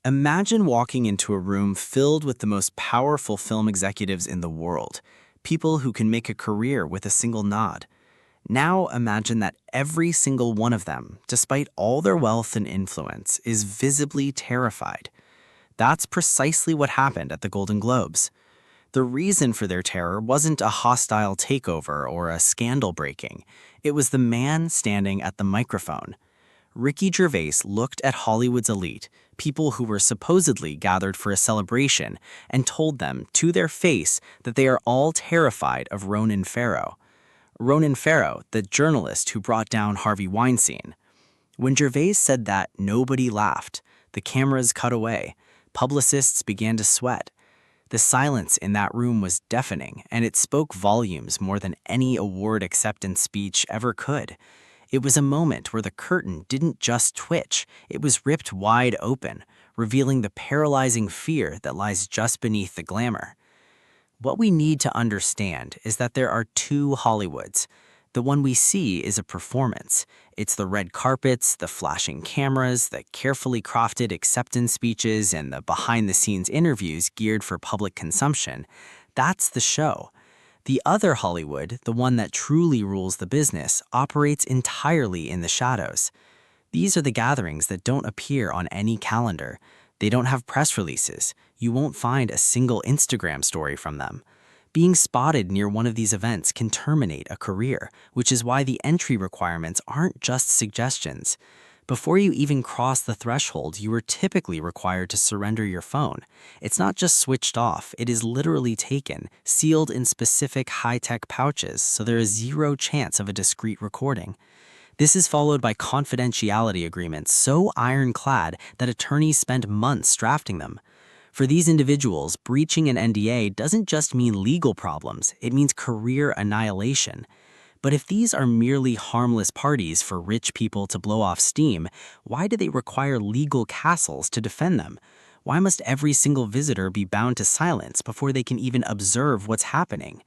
Imagine walking into a room filled with the most powerful film executives in the world, people who can make a career with a single nod. Now imagine that every single one of them, despite all their wealth and influence, is visibly terrified. That's precisely what happened at the Golden Globes. The reason for their terror wasn't a hostile takeover or a scandal breaking. It was the man standing at the microphone. Ricky Gervais looked at Hollywood's elite, people who were supposedly gathered for a celebration, and told them to their face that they are all terrified of Ronan Farrow. Ronan Farrow, the journalist who brought down Harvey Weinstein. When Gervais said that, nobody laughed. The cameras cut away. Publicists began to sweat. The silence in that room was deafening, and it spoke volumes more than any award acceptance speech ever could. It was a moment where the curtain didn't just twitch, it was ripped wide open, revealing the paralyzing fear that lies just beneath the glamour. What we need to understand is that there are two Hollywoods. The one we see is a performance. It's the red carpets, the flashing cameras, the carefully crafted acceptance speeches, and the behind-the-scenes interviews geared for public consumption. That's the show. The other Hollywood, the one that truly rules the business, operates entirely in the shadows. These are the gatherings that don't appear on any calendar. They don't have press releases. You won't find a single Instagram story from them. Being spotted near one of these events can terminate a career, which is why the entry requirements aren't just suggestions. Before you even cross the threshold, you are typically required to surrender your phone. It's not just switched off, it is literally taken, sealed in specific high-tech pouches, so there is zero chance of a discreet recording. This is followed by confidentiality agreements so ironclad that attorneys spend months drafting them. For these individuals, breaching an NDA doesn't just mean legal problems, it means career annihilation. But if these are merely harmless parties for rich people to blow off steam, why do they require legal castles to defend them? Why must every single visitor be bound to silence before they can even observe what's happening?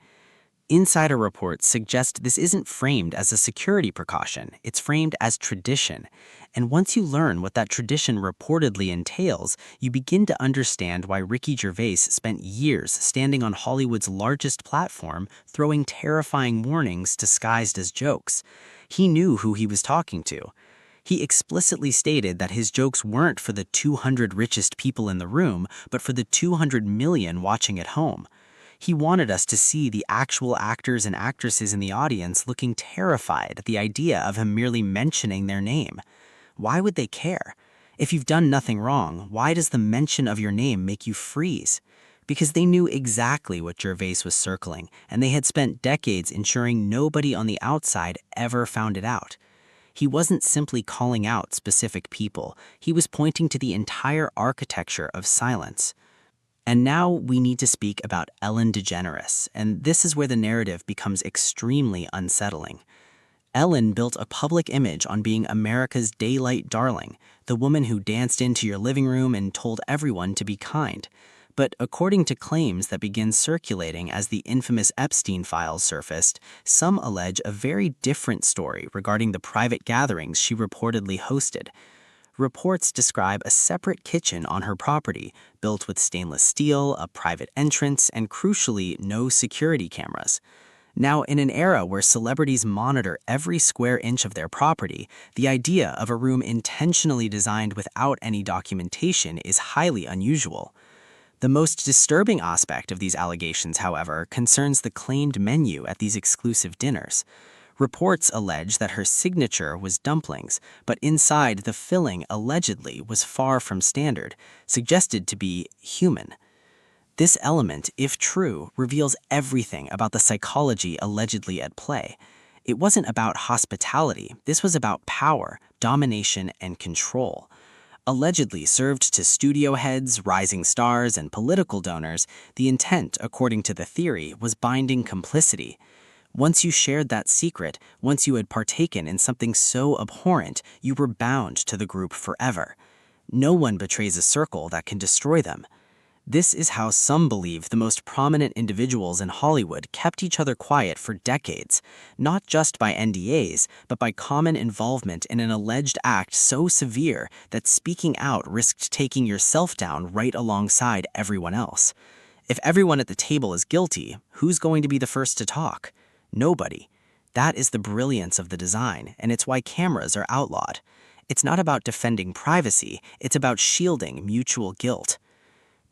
Insider reports suggest this isn't framed as a security precaution, it's framed as tradition. And once you learn what that tradition reportedly entails, you begin to understand why Ricky Gervais spent years standing on Hollywood's largest platform, throwing terrifying warnings disguised as jokes. He knew who he was talking to. He explicitly stated that his jokes weren't for the 200 richest people in the room, but for the 200 million watching at home. He wanted us to see the actual actors and actresses in the audience looking terrified at the idea of him merely mentioning their name. Why would they care? If you've done nothing wrong, why does the mention of your name make you freeze? Because they knew exactly what Gervais was circling, and they had spent decades ensuring nobody on the outside ever found it out. He wasn't simply calling out specific people, he was pointing to the entire architecture of silence. And now we need to speak about Ellen DeGeneres, and this is where the narrative becomes extremely unsettling. Ellen built a public image on being America's daylight darling, the woman who danced into your living room and told everyone to be kind. But according to claims that began circulating as the infamous Epstein files surfaced, some allege a very different story regarding the private gatherings she reportedly hosted. Reports describe a separate kitchen on her property, built with stainless steel, a private entrance, and crucially, no security cameras. Now, in an era where celebrities monitor every square inch of their property, the idea of a room intentionally designed without any documentation is highly unusual. The most disturbing aspect of these allegations, however, concerns the claimed menu at these exclusive dinners. Reports allege that her signature was dumplings, but inside the filling allegedly was far from standard, suggested to be human. This element, if true, reveals everything about the psychology allegedly at play. It wasn't about hospitality, this was about power, domination, and control. Allegedly served to studio heads, rising stars, and political donors, the intent, according to the theory, was binding complicity. Once you shared that secret, once you had partaken in something so abhorrent, you were bound to the group forever. No one betrays a circle that can destroy them. This is how some believe the most prominent individuals in Hollywood kept each other quiet for decades, not just by NDAs, but by common involvement in an alleged act so severe that speaking out risked taking yourself down right alongside everyone else. If everyone at the table is guilty, who's going to be the first to talk? Nobody. That is the brilliance of the design, and it's why cameras are outlawed. It's not about defending privacy, it's about shielding mutual guilt.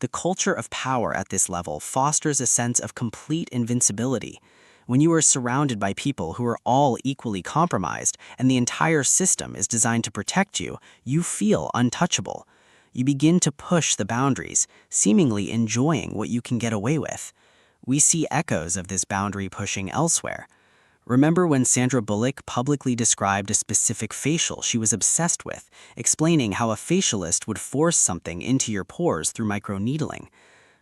The culture of power at this level fosters a sense of complete invincibility. When you are surrounded by people who are all equally compromised and the entire system is designed to protect you, you feel untouchable. You begin to push the boundaries, seemingly enjoying what you can get away with. We see echoes of this boundary pushing elsewhere. Remember when Sandra Bullock publicly described a specific facial she was obsessed with, explaining how a facialist would force something into your pores through microneedling?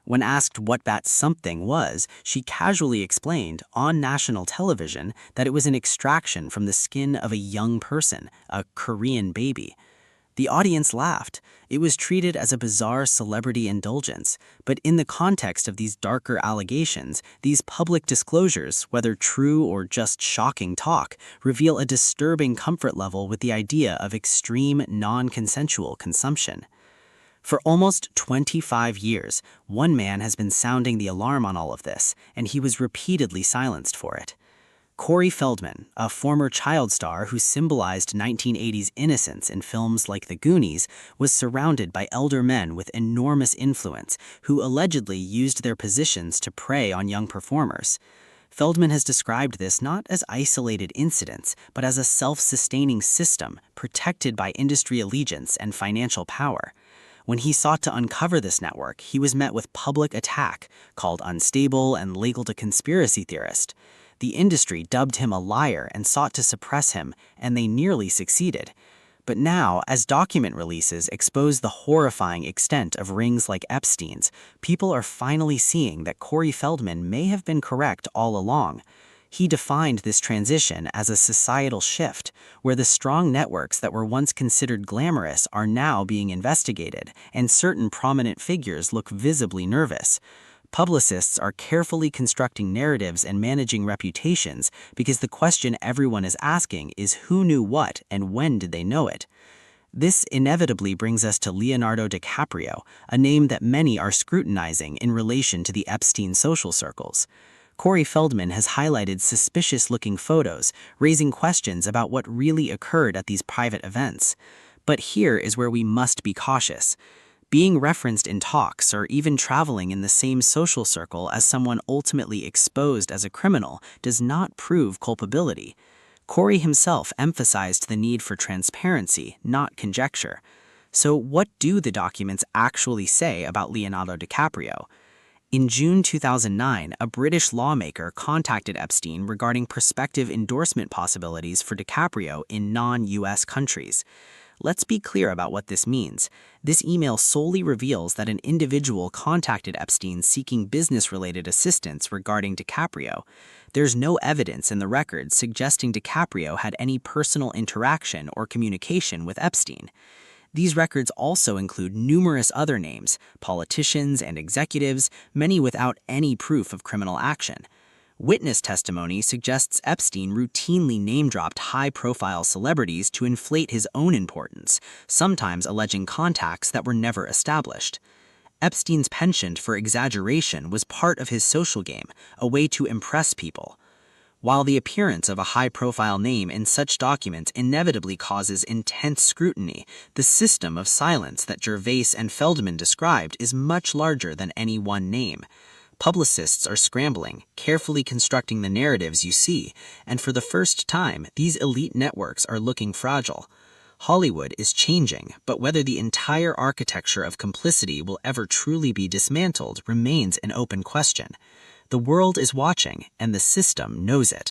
When asked what that something was, she casually explained on national television that it was an extraction from the skin of a young person, a Korean baby. The audience laughed. It was treated as a bizarre celebrity indulgence, but in the context of these darker allegations, these public disclosures, whether true or just shocking talk, reveal a disturbing comfort level with the idea of extreme non-consensual consumption. For almost 25 years, one man has been sounding the alarm on all of this, and he was repeatedly silenced for it. Corey Feldman, a former child star who symbolized 1980s innocence in films like The Goonies, was surrounded by elder men with enormous influence who allegedly used their positions to prey on young performers. Feldman has described this not as isolated incidents, but as a self-sustaining system protected by industry allegiance and financial power. When he sought to uncover this network, he was met with public attack, called unstable and labeled a conspiracy theorist. The industry dubbed him a liar and sought to suppress him, and they nearly succeeded. But now, as document releases expose the horrifying extent of rings like Epstein's, people are finally seeing that Corey Feldman may have been correct all along. He defined this transition as a societal shift, where the strong networks that were once considered glamorous are now being investigated, and certain prominent figures look visibly nervous. Publicists are carefully constructing narratives and managing reputations because the question everyone is asking is who knew what and when did they know it. This inevitably brings us to Leonardo DiCaprio, a name that many are scrutinizing in relation to the Epstein social circles. Corey Feldman has highlighted suspicious-looking photos, raising questions about what really occurred at these private events. But here is where we must be cautious. Being referenced in talks or even traveling in the same social circle as someone ultimately exposed as a criminal does not prove culpability. Corey himself emphasized the need for transparency, not conjecture. So what do the documents actually say about Leonardo DiCaprio? In June 2009, a British lawmaker contacted Epstein regarding prospective endorsement possibilities for DiCaprio in non-US countries. Let's be clear about what this means. This email solely reveals that an individual contacted Epstein seeking business-related assistance regarding DiCaprio. There's no evidence in the records suggesting DiCaprio had any personal interaction or communication with Epstein. These records also include numerous other names, politicians and executives, many without any proof of criminal action. Witness testimony suggests Epstein routinely name-dropped high-profile celebrities to inflate his own importance, sometimes alleging contacts that were never established. Epstein's penchant for exaggeration was part of his social game, a way to impress people. While the appearance of a high-profile name in such documents inevitably causes intense scrutiny, the system of silence that Gervais and Feldman described is much larger than any one name. Publicists are scrambling, carefully constructing the narratives you see, and for the first time, these elite networks are looking fragile. Hollywood is changing, but whether the entire architecture of complicity will ever truly be dismantled remains an open question. The world is watching, and the system knows it.